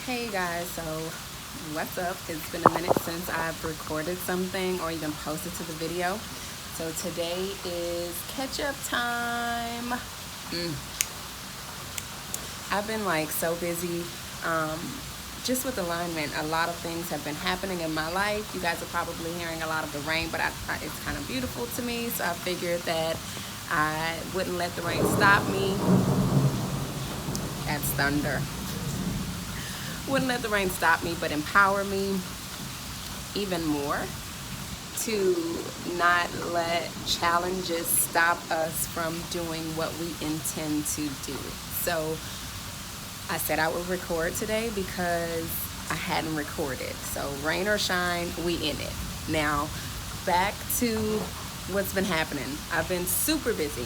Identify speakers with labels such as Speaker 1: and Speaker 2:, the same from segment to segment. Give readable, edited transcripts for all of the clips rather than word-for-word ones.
Speaker 1: Hey guys, so what's up? It's been a minute since I've recorded something or even posted to the video. So today is catch up time. I've been like so busy just with alignment. A lot of things have been happening in my life. You guys are probably hearing a lot of the rain, but it's kind of beautiful to me. So I figured that I wouldn't let the rain stop me. That's thunder. Wouldn't let the rain stop me, but empower me even more to not let challenges stop us from doing what we intend to do. So I said I would record today because I hadn't recorded. So rain or shine, we in it. Now, back to what's been happening. I've been super busy.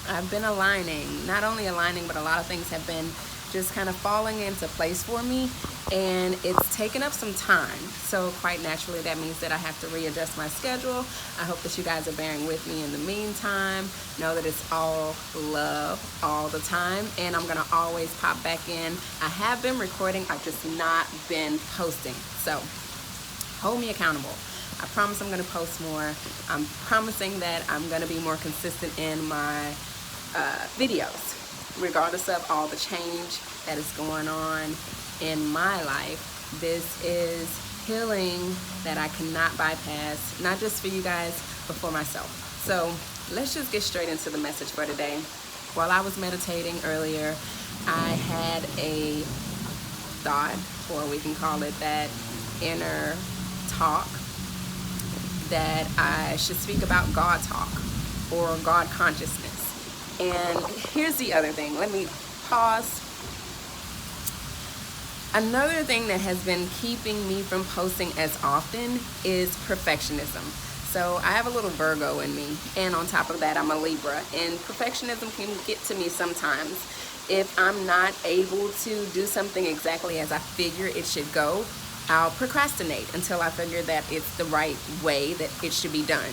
Speaker 1: I've been aligning, not only aligning, but a lot of things have been just kind of falling into place for me, and it's taken up some time. So quite naturally, that means that I have to readjust my schedule. I hope that you guys are bearing with me in the meantime. Know that it's all love all the time, and I'm gonna always pop back in. I have been recording, I've just not been posting. So hold me accountable. I promise I'm gonna post more. I'm promising that I'm gonna be more consistent in my videos, regardless of all the change that is going on in my life. This is healing that I cannot bypass, not just for you guys, but for myself. So let's just get straight into the message for today. While I was meditating earlier, I had a thought, or we can call it that inner talk, that I should speak about God talk or God consciousness. And here's the other thing. Let me pause. Another thing that has been keeping me from posting as often is perfectionism. So I have a little Virgo in me, and on top of that, I'm a Libra. And perfectionism can get to me sometimes. If I'm not able to do something exactly as I figure it should go, I'll procrastinate until I figure that it's the right way that it should be done.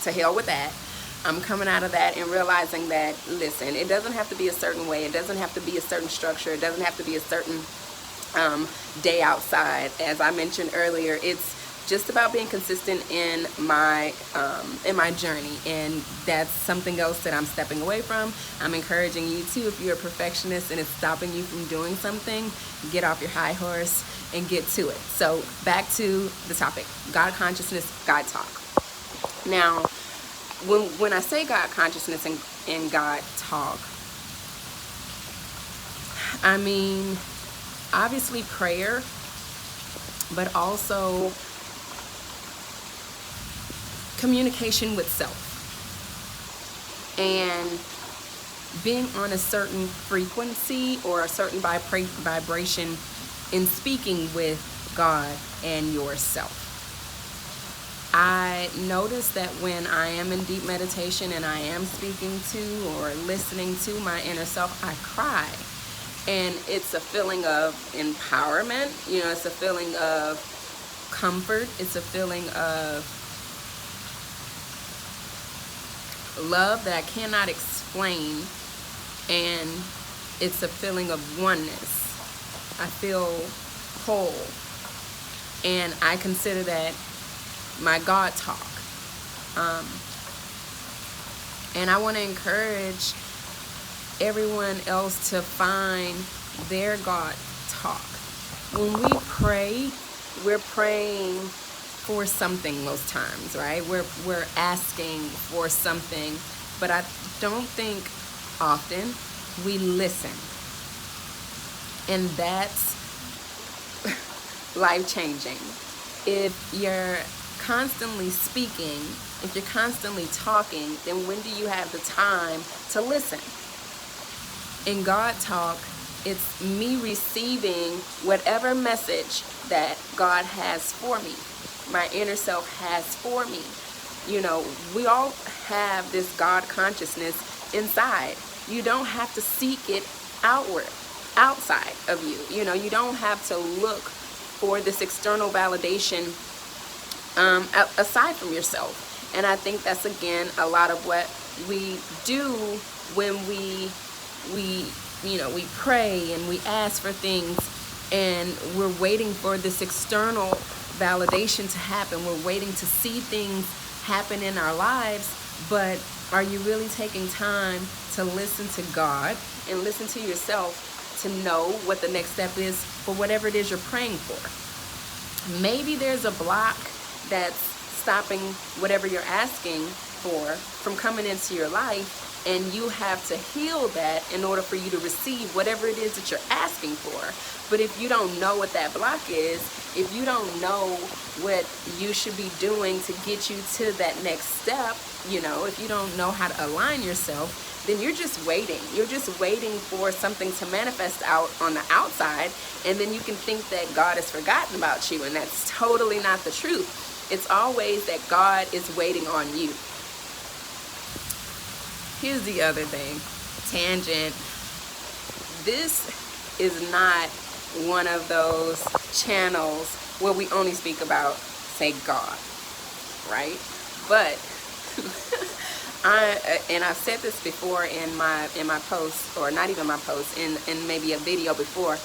Speaker 1: To hell with that. I'm coming out of that and realizing that, listen, it doesn't have to be a certain way. It doesn't have to be a certain structure. It doesn't have to be a certain day outside. As I mentioned earlier, it's just about being consistent in my journey, and that's something else that I'm stepping away from. I'm encouraging you too, if you're a perfectionist and it's stopping you from doing something, get off your high horse and get to it. So back to the topic, God consciousness, God talk. Now, when I say God consciousness and God talk, I mean obviously prayer, but also communication with self and being on a certain frequency or a certain vibration in speaking with God and yourself. I notice that when I am in deep meditation and I am speaking to or listening to my inner self, I cry. And it's a feeling of empowerment, it's a feeling of comfort, it's a feeling of love that I cannot explain, and it's a feeling of oneness. I feel whole, and I consider that my God talk. And I want to encourage everyone else to find their God talk. When we pray, we're praying for something most times, right? We're asking for something, but I don't think often we listen. And that's life-changing. If you're constantly speaking, if you're constantly talking, then when do you have the time to listen? In God talk, it's me receiving whatever message that God has for me, my inner self has for me. We all have this God consciousness inside. You don't have to seek it outside of you. You don't have to look for this external validation aside from yourself. And I think that's, again, a lot of what we do when we pray and we ask for things and we're waiting for this external validation to happen. We're waiting to see things happen in our lives, but are you really taking time to listen to God and listen to yourself to know what the next step is for whatever it is you're praying for? Maybe there's a block that's stopping whatever you're asking for from coming into your life, and you have to heal that in order for you to receive whatever it is that you're asking for. But if you don't know what that block is, if you don't know what you should be doing to get you to that next step, if you don't know how to align yourself, then you're just waiting. You're just waiting for something to manifest out on the outside, and then you can think that God has forgotten about you, and that's totally not the truth. It's always that God is waiting on you. Here's the other thing, tangent. This is not one of those channels where we only speak about, say, God, right? But I've said this before in my post, or not even my post, in maybe a video before,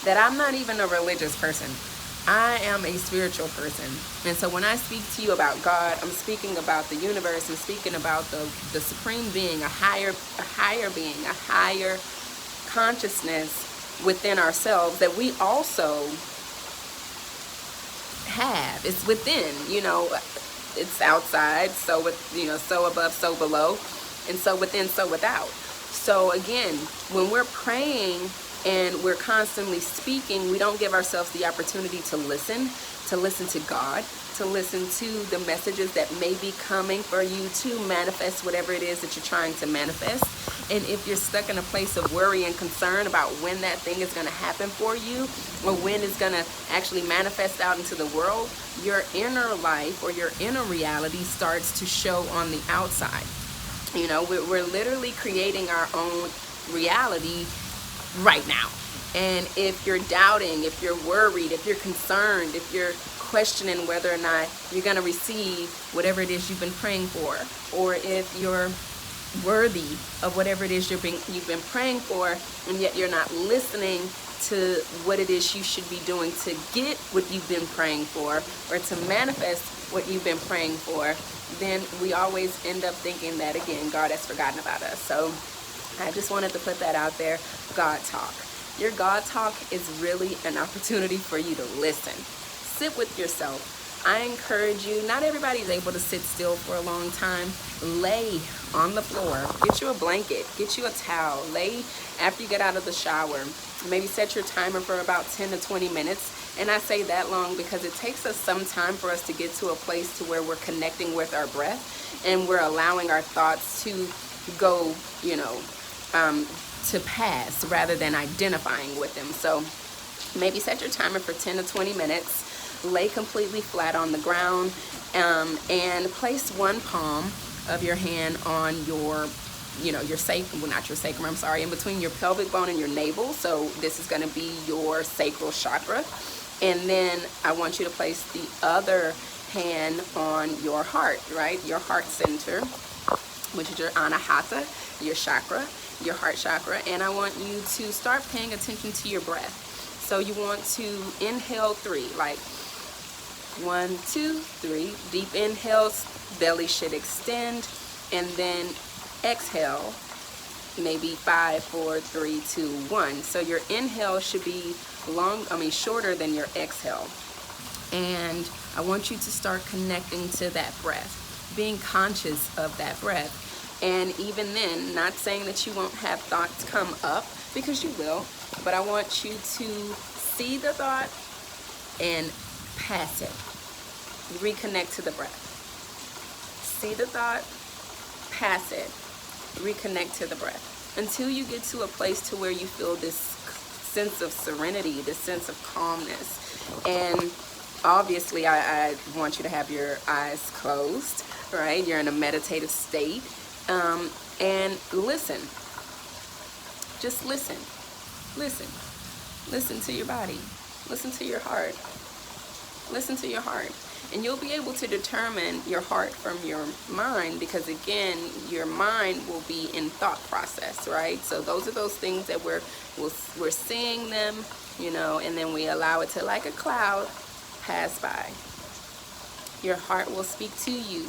Speaker 1: that I'm not even a religious person. I am a spiritual person. And so when I speak to you about God, I'm speaking about the universe. I'm speaking about the supreme being, a higher being, a higher consciousness within ourselves that we also have. It's within, it's outside, so so above, so below, and so within, so without. So again, when we're praying and we're constantly speaking, we don't give ourselves the opportunity to listen to God, to listen to the messages that may be coming for you to manifest whatever it is that you're trying to manifest. And if you're stuck in a place of worry and concern about when that thing is going to happen for you, or when it's going to actually manifest out into the world, your inner life or your inner reality starts to show on the outside. We're literally creating our own reality right now. And if you're doubting, if you're worried, if you're concerned, if you're questioning whether or not you're going to receive whatever it is you've been praying for, or if you're worthy of whatever it is you've been praying for, and yet you're not listening to what it is you should be doing to get what you've been praying for, or to manifest what you've been praying for, then we always end up thinking that, again, God has forgotten about us. So I just wanted to put that out there. God talk. Your God talk is really an opportunity for you to listen. Sit with yourself. I encourage you, not everybody's able to sit still for a long time. Lay on the floor. Get you a blanket. Get you a towel. Lay after you get out of the shower. Maybe set your timer for about 10 to 20 minutes. And I say that long because it takes us some time for us to get to a place to where we're connecting with our breath, and we're allowing our thoughts to go, to pass rather than identifying with them. So maybe set your timer for 10 to 20 minutes. Lay completely flat on the ground, and place one palm of your hand on your, your sacrum, well, not your sacrum, I'm sorry, in between your pelvic bone and your navel. So this is going to be your sacral chakra. And then I want you to place the other hand on your heart, right? Your heart center, which is your anahata, your chakra, your heart chakra. And I want you to start paying attention to your breath. So you want to inhale 3, like 1, 2, 3. Deep inhale, belly should extend, and then exhale, maybe 5, 4, 3, 2, 1. So your inhale should be shorter than your exhale. And I want you to start connecting to that breath, being conscious of that breath. And even then, not saying that you won't have thoughts come up, because you will, but I want you to see the thought and pass it. Reconnect to the breath. See the thought, pass it, reconnect to the breath, until you get to a place to where you feel this sense of serenity, this sense of calmness. And obviously I want you to have your eyes closed, right? You're in a meditative state, and listen. Just listen. Listen to your body. Listen to your heart. Listen to your heart. And you'll be able to determine your heart from your mind, because again, your mind will be in thought process, right? So those are those things that we're seeing them, you know, and then we allow it to, like a cloud, pass by. Your heart will speak to you,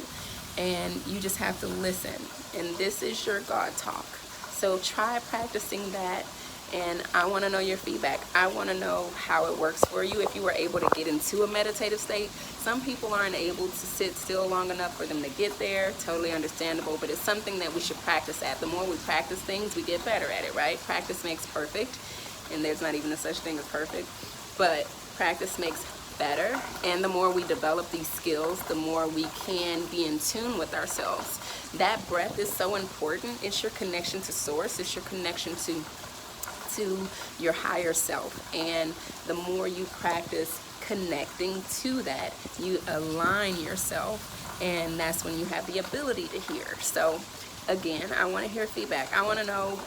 Speaker 1: and you just have to listen. And this is your God talk. So try practicing that, and I want to know your feedback. I want to know how it works for you, if you were able to get into a meditative state. Some people aren't able to sit still long enough for them to get there. Totally understandable, but it's something that we should practice at. The more we practice things, we get better at it, right? Practice makes perfect, and there's not even a such thing as perfect, but practice makes better. And the more we develop these skills, the more we can be in tune with ourselves. That breath is so important. It's your connection to source. It's your connection to your higher self. And the more you practice connecting to that, you align yourself, and that's when you have the ability to hear. So again, I want to hear feedback. I want to know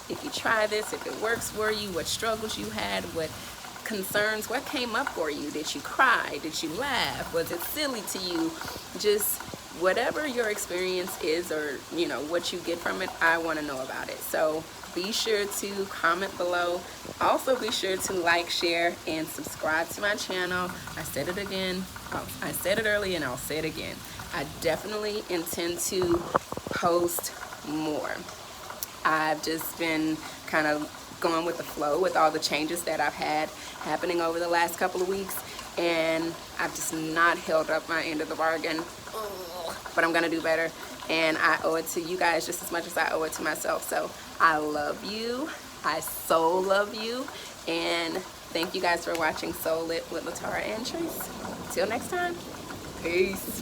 Speaker 1: if you try this, if it works for you, what struggles you had, what concerns, what came up for you. Did you cry? Did you laugh? Was it silly to you? Just whatever your experience is, or you know what you get from it, I want to know about it. So be sure to comment below. Also be sure to like, share, and subscribe to my channel. I said it again. I said it early, and I'll say it again. I definitely intend to post more. I've just been kind of going with the flow with all the changes that I've had happening over the last couple of weeks, and I've just not held up my end of the bargain. But I'm gonna do better, and I owe it to you guys just as much as I owe it to myself. So I love you. I so love you, and thank you guys for watching Soul Lit with Latara and Trace. Till next time, peace.